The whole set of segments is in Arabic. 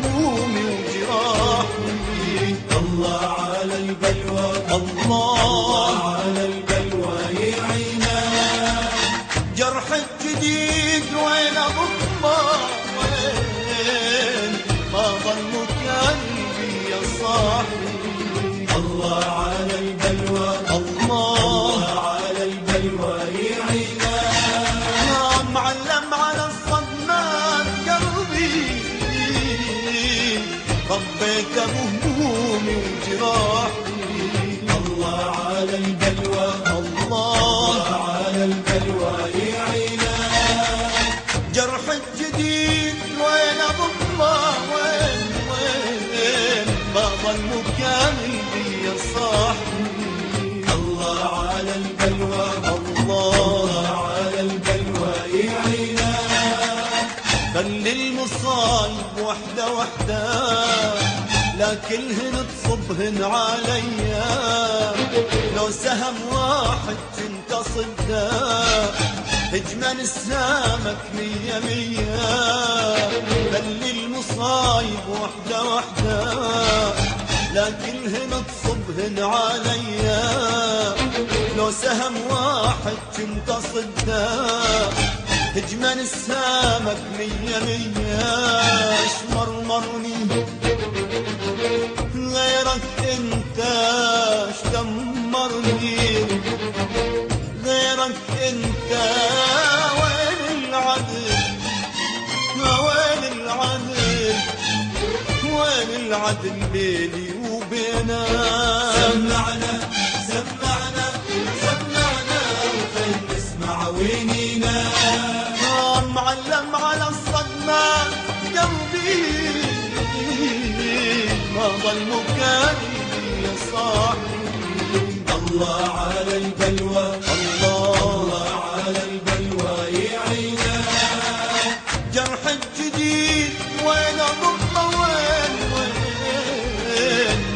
همومي وجراحي. الله على البلوى، الله على البلوى يعينا. جرح الجديد وين أضمه وين ما ظل قلبي يا صاحبي. الله على البلوى، الله على البلوى يعينا. معلم على الصدمات قلبي ربيت بهمومي وجراحي. الله على البلوى، الله على البلوى يعينا. جرح الجديد وين أضمه وين ما ظل قلبي يا صاحبي. الله على البلوى، الله على البلوى يعينا. خلي المصايب وحدة وحدة لا كلهن تصبهن عليا. لو سهم واحد كنت صده هجمن السامك مية مية. خلي المصايب وحدة وحدة لا كلهن تصبهن عليا. لو سهم واحد كنت صده هجمن السامك مية مية. اشمرمرني غيرك انت اشتمرني غيرك انت. وين العدل وين العدل وين العدل بيني وبينك. سمعنا سمعنا سمعنا وخل نسمع وينينا. معلم على الصدمة قلبي ما ظل مكاني يا صاحبي. الله على البلوى، الله على البلوى يعينا. جرح الجديد وين أضمه وين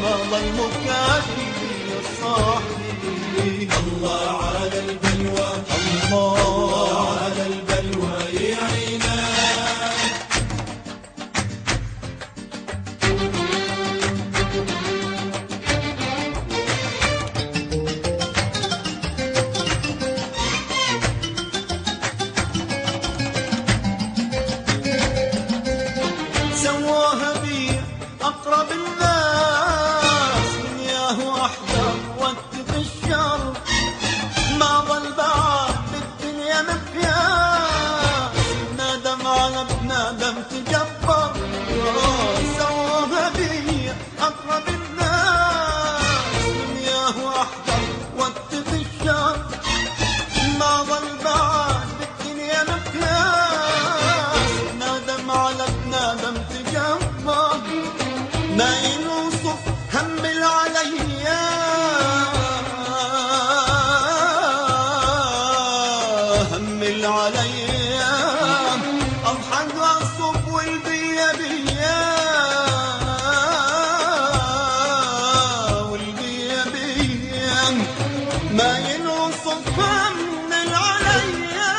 ما ظل مكاني يا صاحبي. الله على البلوى، الله على البلوى يعينا. سواها بي أقرب الناس من ياهو أحذر واتق الشر. ما ظل بعد بالدنيا مقياس نادم على بنادم تجبر. سواها بي أقرب الناس من ياهو أحذر واتق الشر. ما ظل بعد بالدنيا مقياس نادم على بنادم تجبر. ما ينوصف هم العليا هم العليا. اضحك واصب والبيا بيا والبيا بيا. ما ينوصف هم العليا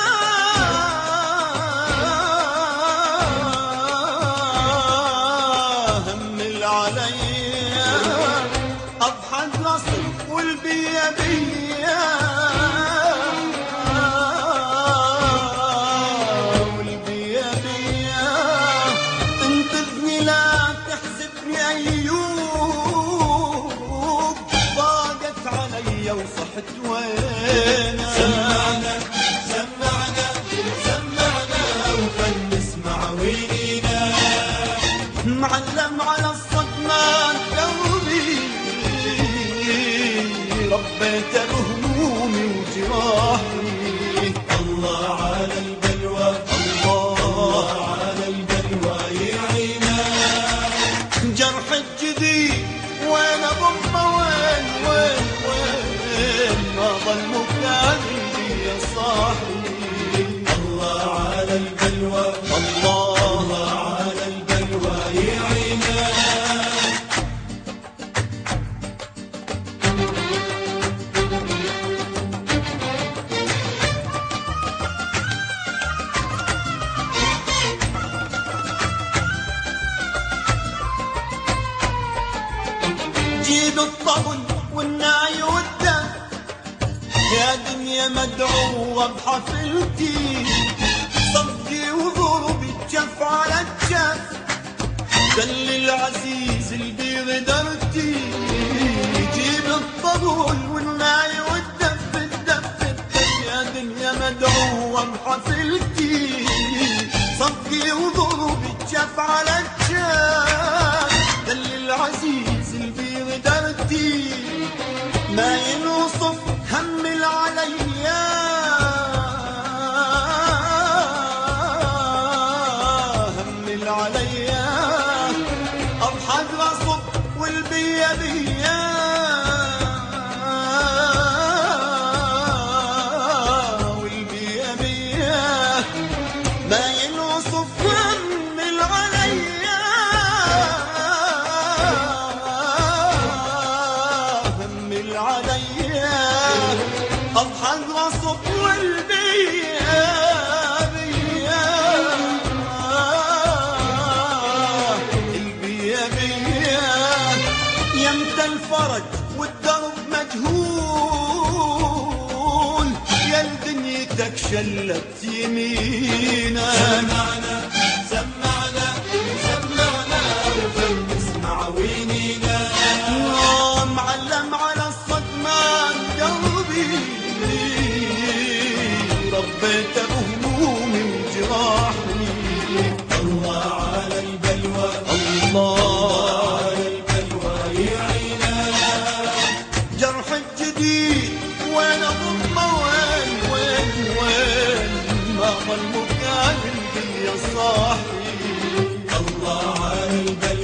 هم العليا. اضحك واصب والبيا بيا والبيا بيا. انقذني لا تحسبني ايوب ضاقت علي وصحت وينك. سمعنا سمعنا سمعنا وخل نسمع وينينا. معلم على الصدمة قلبي ربيت بهمومي وجراحي. الله على البلوى، الله على البلوى يعينا. جرح الجديد وين أضمه وين ما ظل مكاني يا صاحبي. الله على البلوى، الله على البلوى يعينا. الطبل والناي والدف، يا دنيا مدعوة بحفلتي، صفقي وضربي الجف على الجف، دل العزيز اللي بغدرتي، جيب الطبل والناي والدف الدف الدف، يا دنيا مدعوة بحفلتي، صفقي وضربي الجف على الجف، دل العزيز اللي بغدرتي، ما ينوصف هم العليا، هم العليا، اضحك غصب والبيا بيا، والبيا بيا، ما ينوصف هم العليا، هم العليا، اضحك غصب والبيا بيا، البيا بيا، يمتى الفرج والدرب مجهول، يا لدنيتك شلت يمينا، سمعنا سمعنا سمعنا وفن نسمع وينينا، معلم على الصدمة قلبي، ربيت بهموم وجراحي، الله على البلوى الله على البلوى يعينا، جرح الجديد وين ضمه وين ما ظل مكان الدنيا صاحي، الله على البلوى